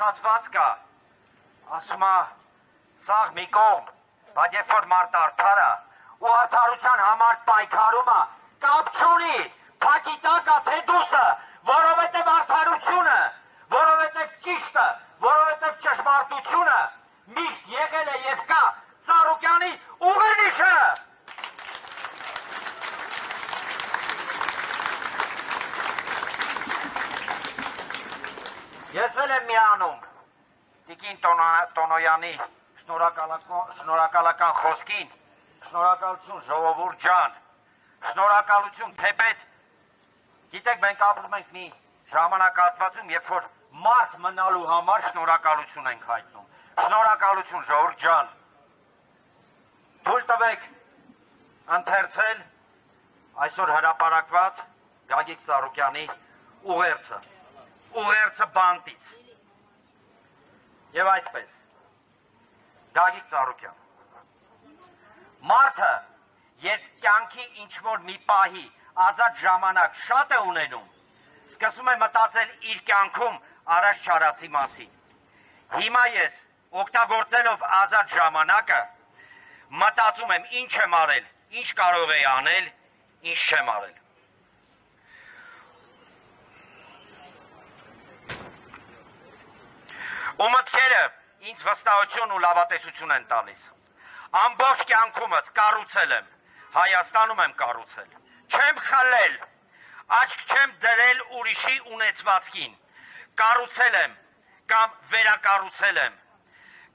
ստացված կա, ասում է, սաղ մի կողմ, բայց երբ որ մարդ արդար է, ու արդարության համար պայքարում է, կապ չունի, փակի տակ է թե դուսը, որովհետև արդարությունը, որովհետև ճիշտը, որովհետև ճշմարտությունը միշտ եղել է և կա Ծառուկյանի ուղենիշը։ Ես էլ եմ միանում Տիկին Տոնոյանի շնորհակալական խոսքին, շնորհակալություն ժողովուրդ ջան, շնորհակալություն թեպետ, գիտեք մենք ապրում ենք մի ժամանակահատվածում, երբ որ մարդ մնալու համար շնորհակալություն ենք հայտնում, շնորհակալություն ժողովուրդ ջան, թույլ տվեք ընթերցել այսօր հրապարակված Գագիկ Ծառուկյանի ուղերձը բանտից և այսպես Գագիկ Ծառուկյան մարդը երբ կյանքի ինչ-որ մի պահի ազատ ժամանակ շատ է ունենում սկսում է մտածել իր կյանքում առաջ չարածի մասին հիմա ես օգտագործելով ազատ ժամանակը մտածում եմ ինչ եմ արել, ինչ կարող էի անել, ինչ չեմ արել ու մտքերը ինձ վստահություն ու լավատեսություն են տալիս ամբողջ կյանքումս կառուցել եմ Հայաստանում եմ կառուցել չեմ խլել աչք չեմ դրել ուրիշի ունեցվածքին կառուցել եմ կամ վերակառուցել եմ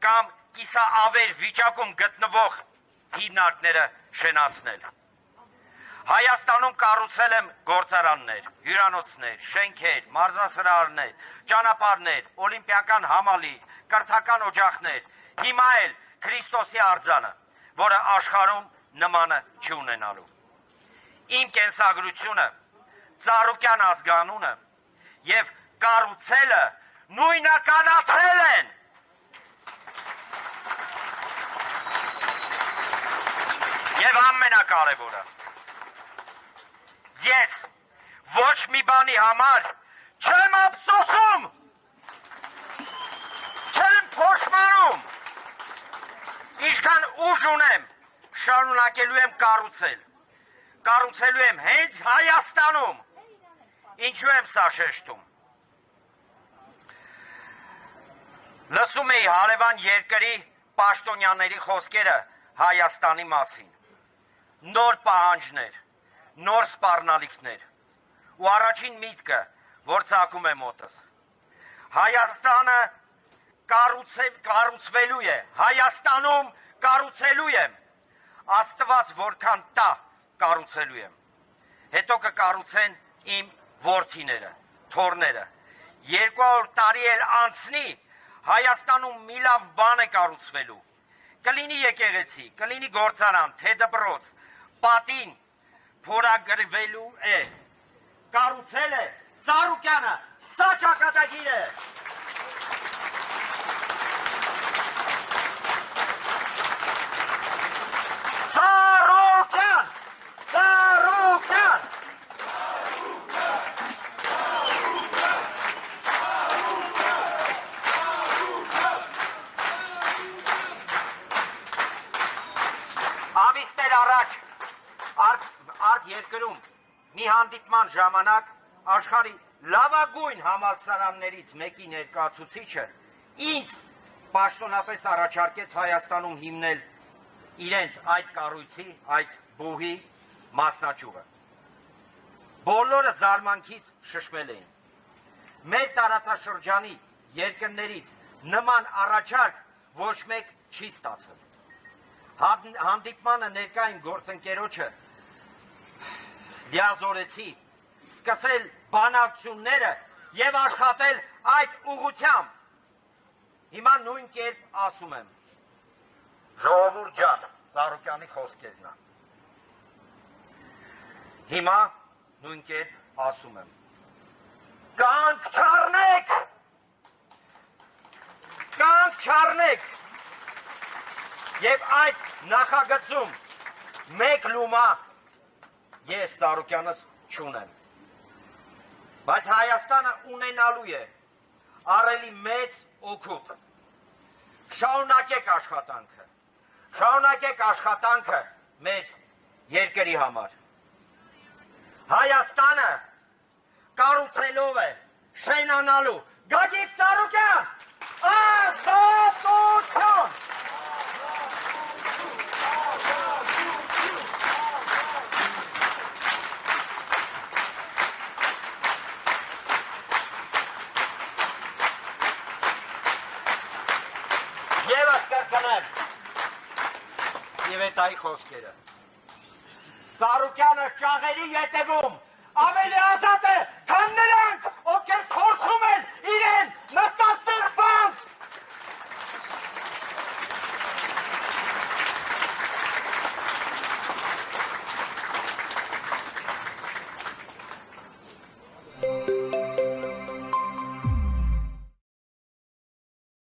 կամ կիսաավեր վիճակում գտնվող հիմնարկները շենացնել Հայաստանում կառուցել եմ գործարաններ, հյուրանոցներ, շենքեր, մարզասրահներ, ճանապարհներ, օլիմպիական համալիր, կրթական օջախներ, հիմա էլ Քրիստոսի արձանը, որը աշխարհում նմանը չունենալու։ Իմ կենսագրությունը, Ծառուկյան ազգանունը եւ կառուցելը նույնականացրել են։ Եվ ամենակարևորը Ես ոչ մի բանի համար չեմ ափսոսում, չեմ փոշմանում, ինչքան ուժ ունեմ, շարունակելու եմ կառուցելու եմ հենց Հայաստանում, ինչու եմ սա շեշտում։ Լսում էի հարևան երկրի պաշտոնյաների խոսքերը Հայաստանի մասին, նոր պահանջներ, նոր սպառնալիքներ ու առաջին միտքը, որ ծագում է մոտս։ Հայաստանը կառուցվելու է, Հայաստանում կառուցելու եմ, Աստված որքան տա կառուցելու եմ։ Հետո կկառուցեն իմ որդիները, թոռները։ 200 տարի էլ անցնի, Հայաստանում մի լավ բան է կառուցվելու։ Կլինի եկեղեցի, կլինի գործարան, թե դպրոց, պատին փորագրվելու է, կառուցել է Ծառուկյանը, սա ճակատագիր է։ Ծառուկյան, Ծառուկյան, ամիսներ առաջ Արդ երկրում մի հանդիպման ժամանակ աշխարհի լավագույն համալսարաններից մեկի ներկայացուցիչը ինձ պաշտոնապես առաջարկեց Հայաստանում հիմնել իրենց այդ կառույցի, այդ բուհի մասնաճյուղը։ Բոլորը զարմանքից շշմել էին։ Մեր տարածաշրջանի երկրներից նման առաջարկ ոչ մեկ չի ստացել։ Հանդիպմանը ներկա իմ գործընկերոջը լիազորեցի, սկսել բանակցությունները և աշխատել այդ ուղղությամբ։ Հիմա նույն կերպ ասում եմ, ժողովուրդ ջան, Ծառուկյանի խոսքերն է։ Հիմա նույն կերպ ասում եմ, կանք չառնեք, և այդ նախագծում մեկ լումա ես Ծառուկյանս չունեմ, բայց Հայաստանը ունենալու է, առելի մեծ օգուտ։ Շարունակեք աշխատանքը մեր երկրի համար։ Հայաստանը կառուցելով է շենանալու Գագիկ Ծառուկյան ազատություն։ Եվս կրկնեմ և էտայի խոսքերը։ Ծառուկյանը ճաղերի ետևում ավելի ազատ է, քան նրանք,